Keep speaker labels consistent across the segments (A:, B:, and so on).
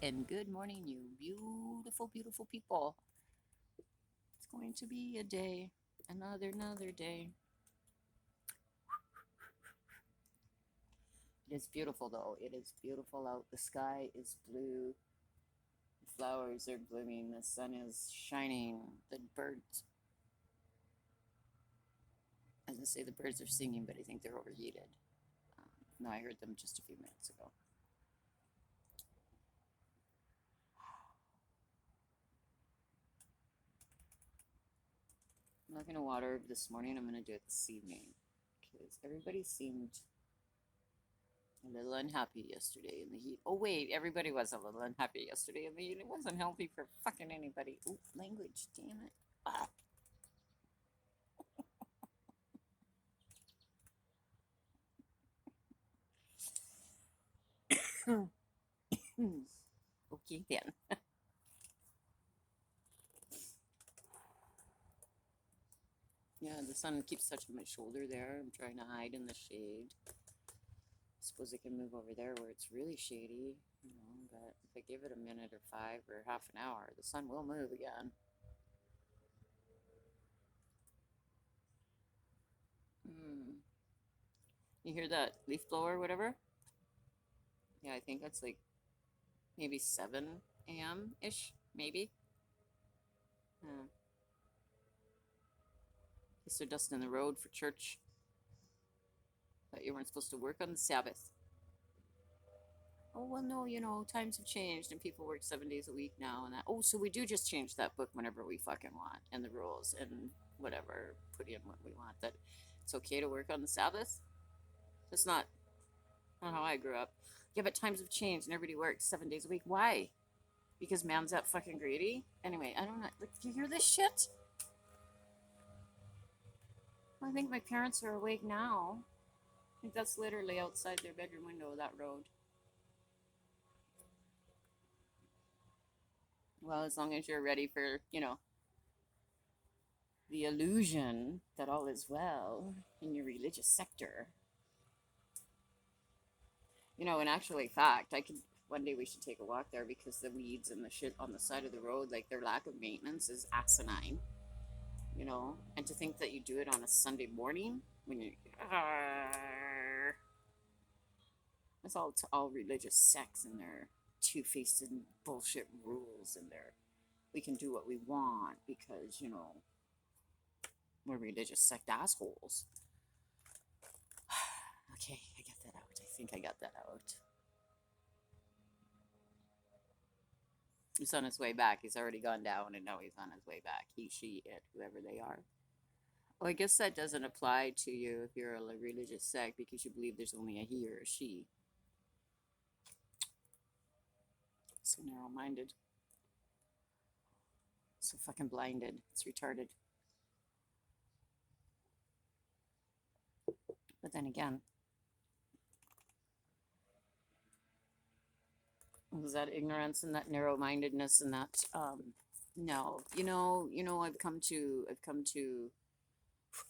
A: and good morning, you beautiful, beautiful people. It's going to be a day, another day. It is beautiful, though. It is beautiful out. The sky is blue. The flowers are blooming. The sun is shining. The birds, as I say, the birds are singing, but I think they're overheated. No, I heard them just a few minutes ago. I'm not going to water this morning. I'm going to do it this evening because everybody seemed a little unhappy yesterday in the heat. Oh, wait, everybody was a little unhappy yesterday in the heat. It wasn't healthy for fucking anybody. Ooh, language, damn it. Ah. Okay, then. Yeah, the sun keeps touching my shoulder there. I'm trying to hide in the shade. I suppose I can move over there where it's really shady, but if I give it a minute or 5 or half an hour, the sun will move again. Hmm. You hear that leaf blower or whatever? Yeah, I think that's like maybe 7 a.m. ish, maybe. Yeah. Guess they're dusting the road for church. Thought you weren't supposed to work on the Sabbath. Oh, well, no, times have changed and people work 7 days a week now and that. Oh, so we do just change that book whenever we fucking want and the rules and whatever, put in what we want. That it's okay to work on the Sabbath? That's not how I grew up. Yeah, but times have changed and everybody works 7 days a week. Why? Because man's that fucking greedy? Anyway, I don't know. Like, do you hear this shit? Well, I think my parents are awake now. I think that's literally outside their bedroom window, that road. Well, as long as you're ready for, the illusion that all is well in your religious sector. In actually fact, I could one day we should take a walk there because the weeds and the shit on the side of the road, like their lack of maintenance is asinine. And to think that you do it on a Sunday morning when you that's all religious sects and their two-faced and bullshit rules and their we can do what we want because we're religious sect assholes. Okay, I got that out. I think I got that out. He's on his way back. He's already gone down and now he's on his way back. He, she, it, whoever they are. Well, I guess that doesn't apply to you if you're a religious sect because you believe there's only a he or a she. So narrow minded. So fucking blinded. It's retarded. But then again, was that ignorance and that narrow mindedness and that no. I've come to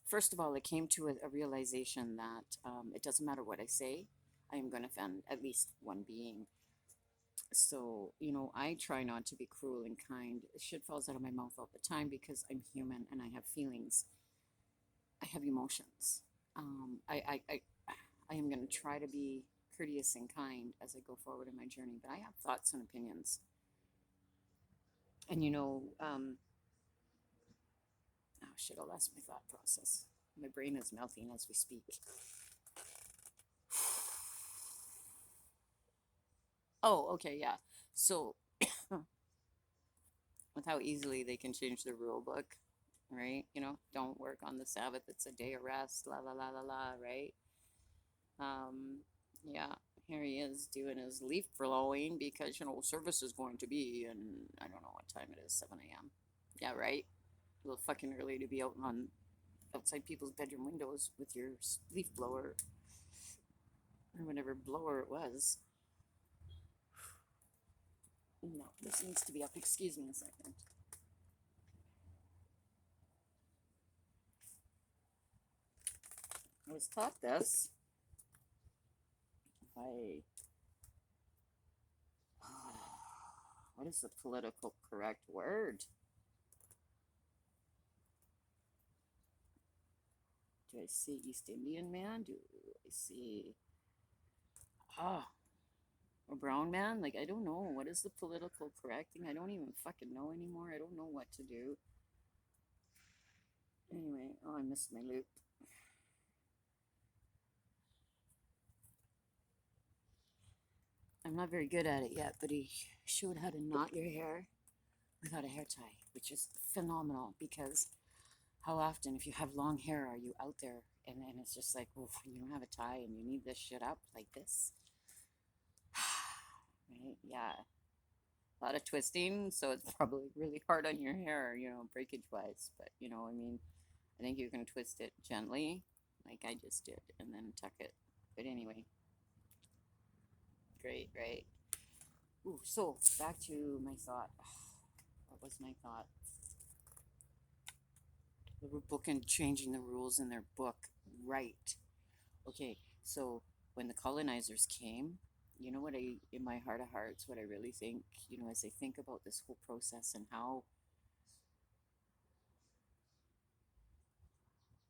A: first of all, I came to a realization that it doesn't matter what I say, I am going to offend at least one being. So, I try not to be cruel and kind. Shit falls out of my mouth all the time because I'm human and I have feelings. I have emotions. I am going to try to be courteous and kind as I go forward in my journey, but I have thoughts and opinions. And, oh shit, I lost my thought process. My brain is melting as we speak. Oh, okay, yeah. So, with how easily they can change the rule book, right? Don't work on the Sabbath, it's a day of rest, la la la la la, right? Um, yeah, here he is doing his leaf blowing because, service is going to be, and I don't know what time it is, 7 a.m. Yeah, right? A little fucking early to be out on outside people's bedroom windows with your leaf blower or whatever blower it was. No, this needs to be up. Excuse me a second. I was taught this by What is the political correct word? Do I see East Indian man? Do I see ah a brown man? Like, I don't know. What is the political correct thing? I don't even fucking know anymore. I don't know what to do. Anyway, oh, I missed my loop. I'm not very good at it yet, but he showed how to knot your hair without a hair tie, which is phenomenal because how often, if you have long hair, are you out there and it's just like, oof, you don't have a tie and you need this shit up like this? Right? Yeah. A lot of twisting, so it's probably really hard on your hair, breakage wise. But, I mean, I think you can twist it gently, like I just did, and then tuck it. But anyway, great, right? Ooh, so back to my thought. What was my thought? They were booking changing the rules in their book, right? Okay, so when the colonizers came, you know what in my heart of hearts, what I really think, as I think about this whole process and how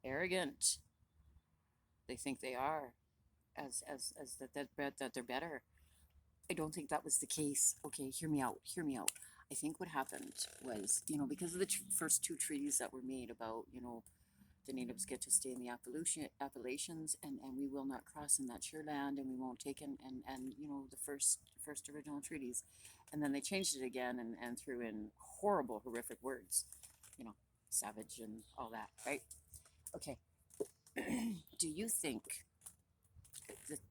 A: arrogant they think they are, as that they're better. I don't think that was the case. Okay, hear me out. Hear me out. I think what happened was, because of the first two treaties that were made about, the natives get to stay in the Appalachians, and we will not cross in that sheer land, and we won't take and the first original treaties, and then they changed it again and threw in horrible, horrific words, you know, savage and all that, right? Okay. Do you think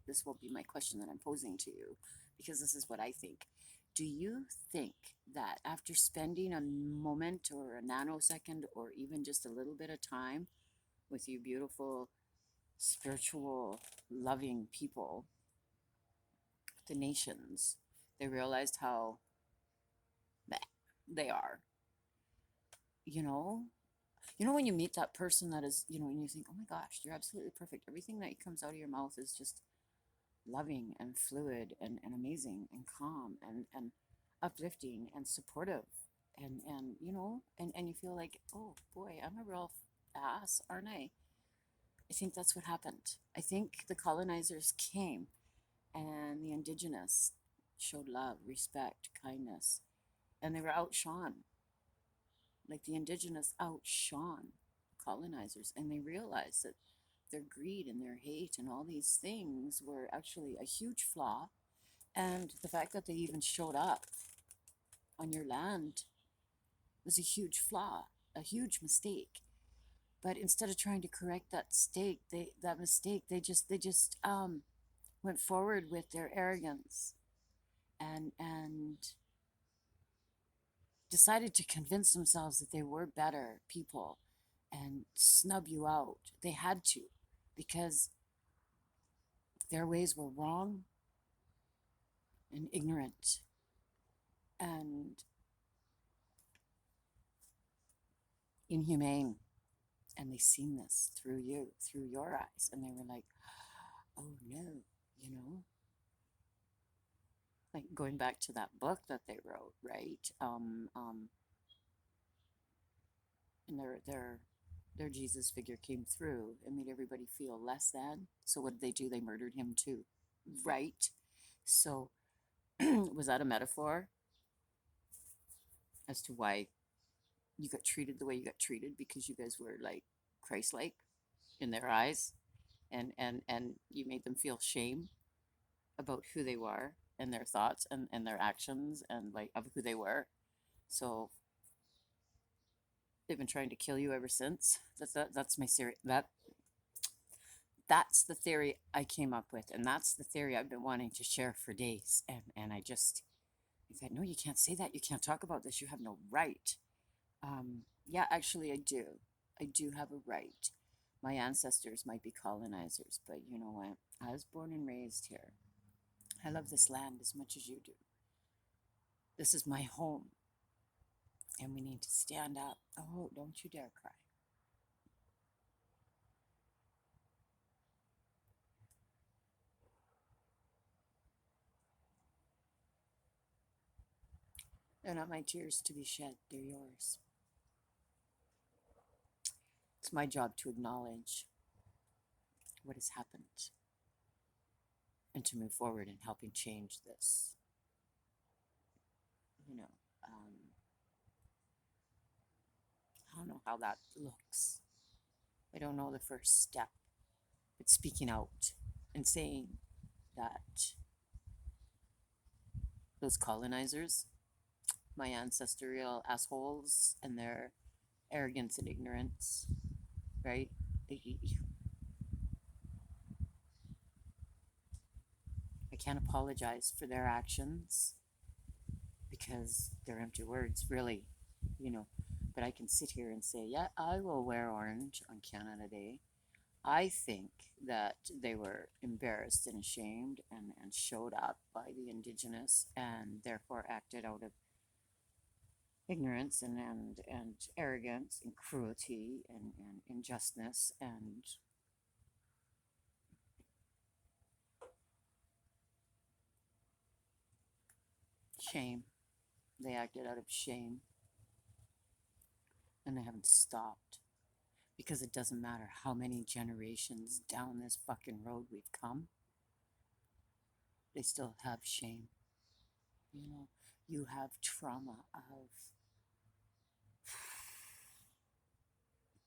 A: this will be my question that I'm posing to you, because this is what I think. Do you think that after spending a moment or a nanosecond or even just a little bit of time with you beautiful, spiritual, loving people, the nations, they realized how they are? You know? You know when you meet that person that is, and you think, oh my gosh, you're absolutely perfect. Everything that comes out of your mouth is just loving and fluid and amazing and calm and uplifting and supportive and you feel like, oh boy, I'm a real ass, aren't I think that's what happened. I think the colonizers came and the indigenous showed love, respect, kindness, and they were outshone. Like the indigenous outshone colonizers, and they realized that their greed and their hate and all these things were actually a huge flaw. And the fact that they even showed up on your land was a huge flaw, a huge mistake. But instead of trying to correct that mistake, they just went forward with their arrogance and decided to convince themselves that they were better people and snub you out. They had to, because their ways were wrong and ignorant and inhumane. And they seen this through you, through your eyes, and they were like, oh no, you know, like going back to that book that they wrote, right? And their Jesus figure came through and made everybody feel less than. So what did they do? They murdered him too, right? So was that a metaphor as to why you got treated the way you got treated, because you guys were like Christ-like in their eyes, and you made them feel shame about who they were and their thoughts and their actions and like of who they were. So they've been trying to kill you ever since. That's my theory. That's the theory I came up with, and that's the theory I've been wanting to share for days. And I said, no, you can't say that. You can't talk about this. You have no right. Yeah, actually, I do. I do have a right. My ancestors might be colonizers, but you know what? I was born and raised here. I love this land as much as you do. This is my home, and we need to stand up. Oh, don't you dare cry. They're not my tears to be shed, they're yours. It's my job to acknowledge what has happened and to move forward in helping change this. You know, I don't know how that looks. I don't know the first step. But speaking out and saying that those colonizers, my ancestral assholes, and their arrogance and ignorance, right? I can't apologize for their actions because they're empty words, really, you know. But I can sit here and say, yeah, I will wear orange on Canada Day. I think that they were embarrassed and ashamed and showed up by the Indigenous and therefore acted out of ignorance and arrogance and cruelty and injustice and shame. They acted out of shame and they haven't stopped because it doesn't matter how many generations down this fucking road we've come, they still have shame. You know, you have trauma of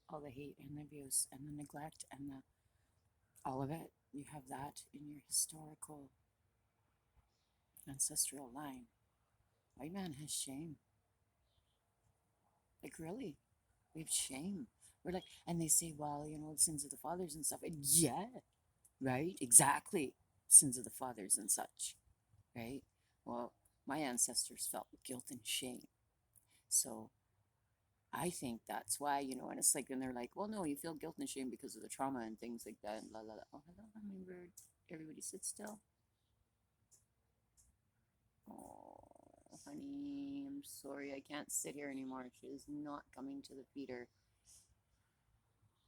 A: all the hate and the abuse and the neglect and the all of it. You have that in your historical ancestral line. White man has shame. Like, really, we have shame. We're like, and they say, well, you know, the sins of the fathers and stuff. And yeah, right, exactly, sins of the fathers and such, right? Well, my ancestors felt guilt and shame, so I think that's why, you know. And it's like, and they're like, well, no, you feel guilt and shame because of the trauma and things like that. And la la la. Oh, hello, hummingbird. Everybody sit still. Oh, honey, I'm sorry. I can't sit here anymore. She is not coming to the feeder.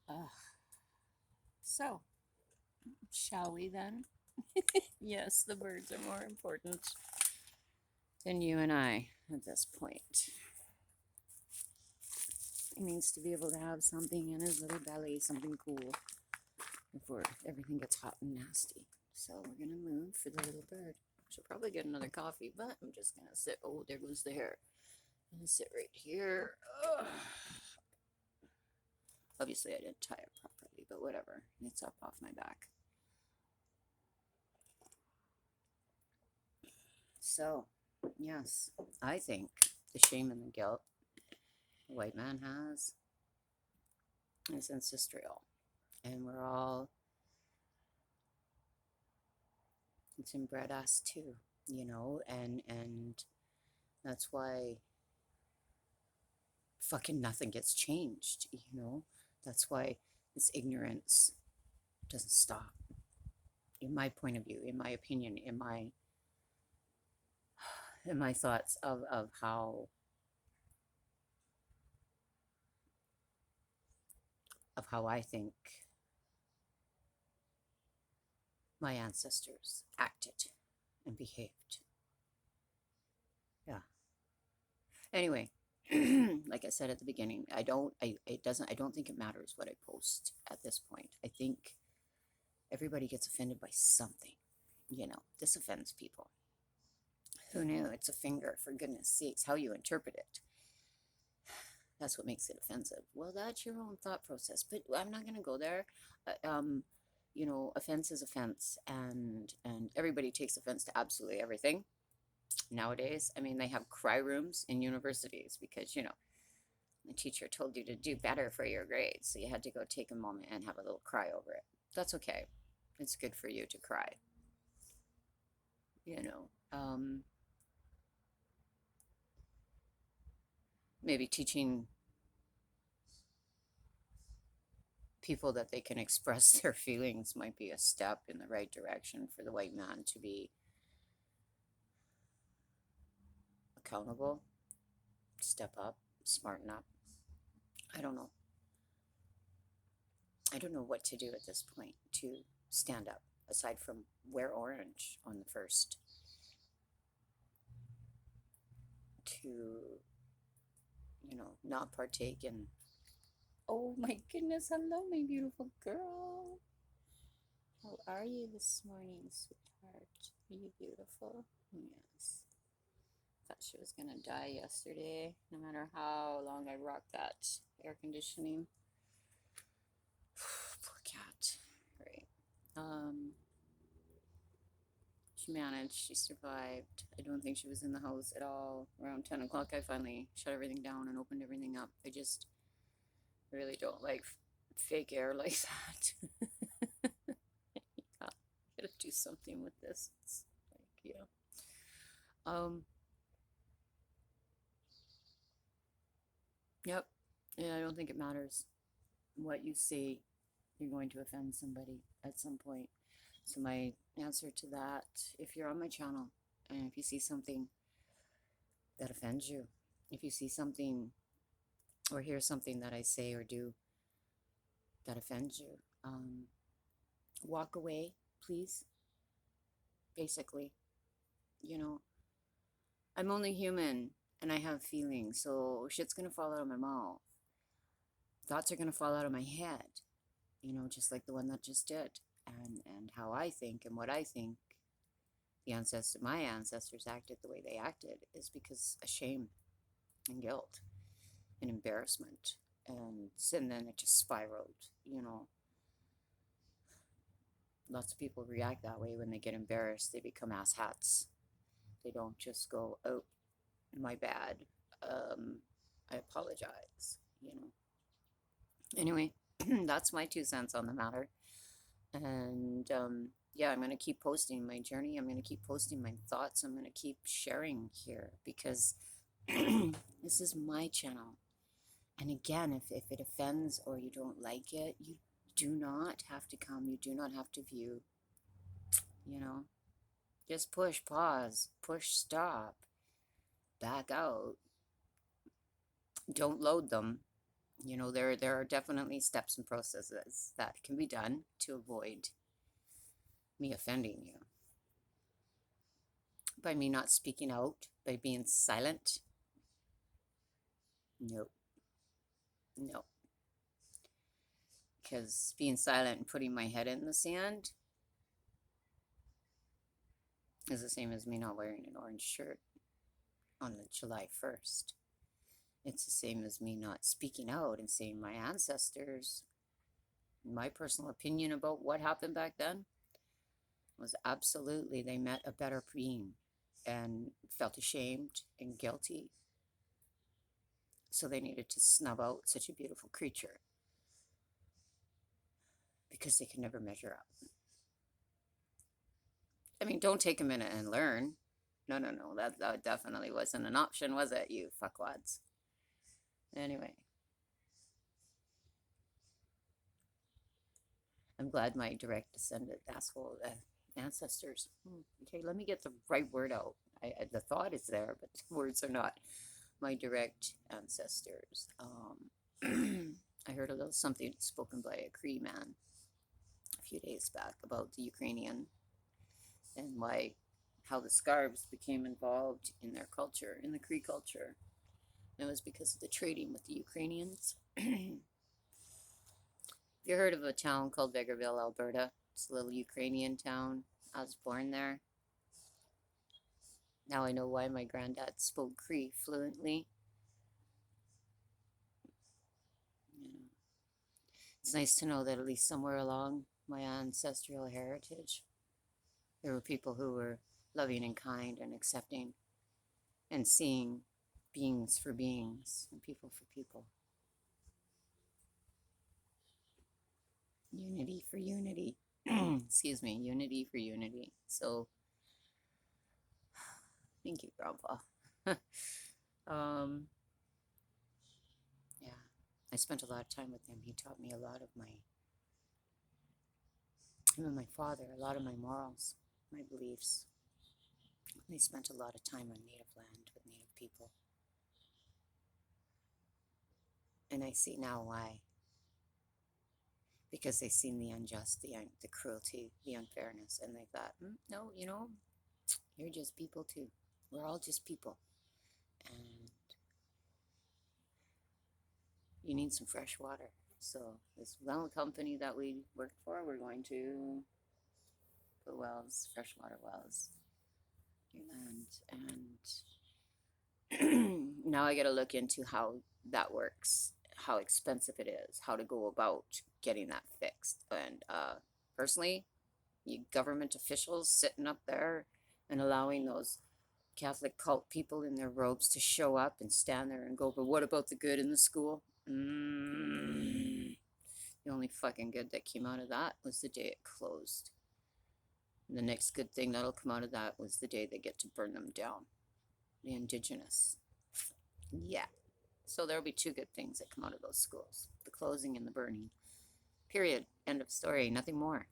A: Ugh. So, shall we then? Yes, the birds are more important than you and I at this point. He needs to be able to have something in his little belly, something cool, before everything gets hot and nasty. So we're going to move for the little bird. Should probably get another coffee, but I'm just going to sit. Oh, there goes the hair. I'm going to sit right here. Ugh. Obviously, I didn't tie it properly, but whatever. It's up off my back. So, yes, I think the shame and the guilt the white man has is ancestral. And we're all, it's inbred us too, you know, and that's why fucking nothing gets changed, you know. That's why this ignorance doesn't stop. In my point of view, in my opinion, in my thoughts of how I think my ancestors acted and behaved. Yeah. Anyway, like I said at the beginning, I don't think it matters what I post at this point. I think everybody gets offended by something. You know, this offends people. Who knew? It's a finger, for goodness sakes, how you interpret it. That's what makes it offensive. Well, that's your own thought process, but I'm not going to go there. You know, offense is offense, and everybody takes offense to absolutely everything nowadays. I mean, they have cry rooms in universities because, you know, the teacher told you to do better for your grades, so you had to go take a moment and have a little cry over it. That's okay. It's good for you to cry. You know, maybe teaching people that they can express their feelings might be a step in the right direction for the white man to be accountable, step up, smarten up. I don't know. I don't know what to do at this point to stand up, aside from wear orange on the 1st, to, not partake in. Oh my goodness, hello, my beautiful girl. How are you this morning, sweetheart? Are you beautiful? Yes. Thought she was gonna die yesterday, no matter how long I rocked that air conditioning. Poor cat. Right. She managed, she survived. I don't think she was in the house at all. Around 10 o'clock, I finally shut everything down and opened everything up. I just really don't like fake air like that. Yeah, gotta do something with this. It's like, Yep. Yeah, I don't think it matters what you say. You're going to offend somebody at some point. So my answer to that, if you're on my channel and if you see something that offends you, if you see something or hear something that I say or do that offends you, walk away, please. Basically, you know, I'm only human and I have feelings, so shit's gonna fall out of my mouth. Thoughts are gonna fall out of my head, just like the one that just did. And how I think and what I think my ancestors acted the way they acted is because of shame and guilt and embarrassment. And then it just spiraled. Lots of people react that way when they get embarrassed. They become asshats. They don't just go, oh, my bad. I apologize. Anyway, that's my 2 cents on the matter. And yeah, I'm going to keep posting my journey. I'm going to keep posting my thoughts. I'm going to keep sharing here because this is my channel. And again, if it offends or you don't like it, you do not have to come. You do not have to view. Just push pause, push stop, back out. Don't load them. There are definitely steps and processes that can be done to avoid me offending you. By me not speaking out, by being silent. Nope. No. Because being silent and putting my head in the sand is the same as me not wearing an orange shirt on the July 1st. It's the same as me not speaking out and saying my ancestors, my personal opinion about what happened back then was absolutely they met a better being and felt ashamed and guilty. So they needed to snub out such a beautiful creature because they could never measure up. I mean, don't take a minute and learn. No, that definitely wasn't an option, was it, you fuckwads? Anyway. I'm glad my direct descendant asshole ancestors. Okay, let me get the right word out. The thought is there, but the words are not. My direct ancestors. I heard a little something spoken by a Cree man a few days back about the Ukrainian and how the Scarves became involved in their culture, in the Cree culture. And it was because of the trading with the Ukrainians. You heard of a town called Vegreville, Alberta? It's a little Ukrainian town. I was born there. Now I know why my granddad spoke Cree fluently. It's nice to know that at least somewhere along my ancestral heritage, there were people who were loving and kind and accepting and seeing beings for beings and people for people. Unity for unity. Excuse me, unity for unity. So, thank you, Grandpa. Yeah, I spent a lot of time with him. He taught me a lot of him and my father, a lot of my morals, my beliefs. They spent a lot of time on native land with native people. And I see now why. Because they've seen the unjust, the cruelty, the unfairness, and they thought, no, you're just people too. We're all just people. And you need some fresh water. So this well company that we work for, we're going to put wells, freshwater wells, your land, and now I got to look into how that works, how expensive it is, how to go about getting that fixed. And personally, you government officials sitting up there and allowing those Catholic cult people in their robes to show up and stand there and go, but what about the good in the school? The only fucking good that came out of that was the day it closed. And the next good thing that'll come out of that was the day they get to burn them down. The indigenous. Yeah. So there'll be two good things that come out of those schools. The closing and the burning. Period. End of story. Nothing more.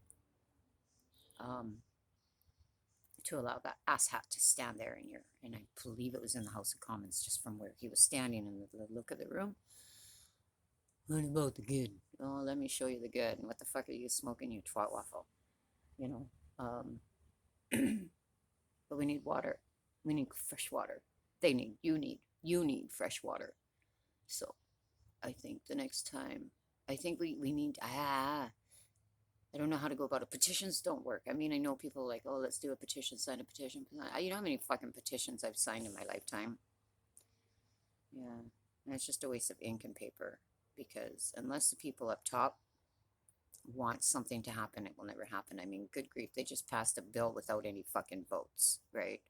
A: To allow that asshat to stand there and I believe it was in the House of Commons, just from where he was standing and the look of the room. What about the good? Oh, let me show you the good. And what the fuck are you smoking, you twat waffle? You know, but we need water. We need fresh water. You need fresh water. So I think the next time, I think we need, I don't know how to go about it. Petitions don't work. I mean, I know people are like, oh, let's do a petition, sign a petition. You know how many fucking petitions I've signed in my lifetime? Yeah. And it's just a waste of ink and paper, because unless the people up top want something to happen, it will never happen. I mean, good grief, they just passed a bill without any fucking votes, right?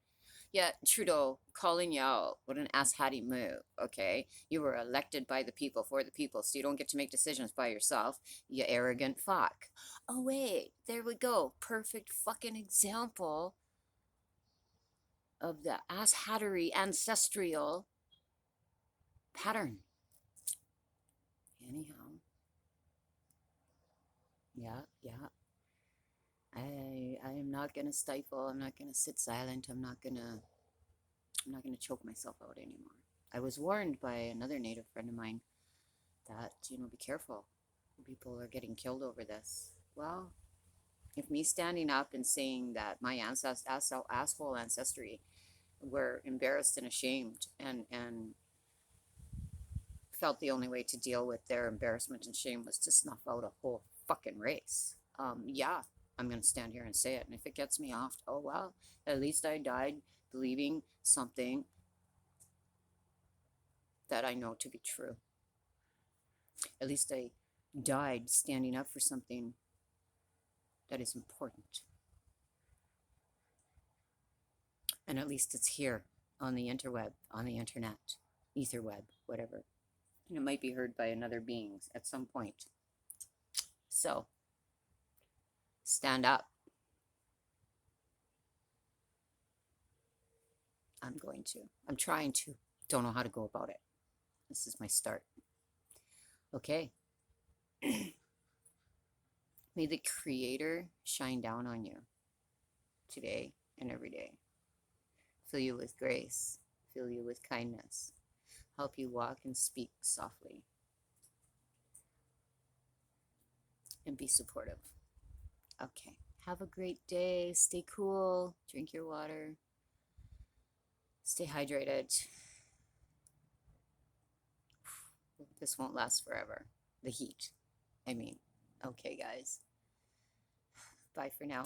A: Yeah, Trudeau, calling you out. What an asshatty move, okay? You were elected by the people, for the people, so you don't get to make decisions by yourself, you arrogant fuck. Oh, wait, there we go. Perfect fucking example of the asshattery ancestral pattern. Anyhow. Yeah. I am not gonna stifle. I'm not gonna sit silent. I'm not gonna choke myself out anymore. I was warned by another Native friend of mine that, be careful. People are getting killed over this. Well, if me standing up and saying that my asshole ancestry were embarrassed and ashamed and felt the only way to deal with their embarrassment and shame was to snuff out a whole fucking race, yeah, I'm going to stand here and say it. And if it gets me off, oh well, at least I died believing something that I know to be true. At least I died standing up for something that is important. And at least it's here on the interweb, on the internet, etherweb, whatever. And it might be heard by another being at some point. So, stand up. I'm trying to. Don't know how to go about it. This is my start. Okay. May the Creator shine down on you today and every day. Fill you with grace. Fill you with kindness. Help you walk and speak softly. And be supportive. Okay. Have a great day. Stay cool. Drink your water. Stay hydrated. This won't last forever. The heat. I mean, okay, guys. Bye for now.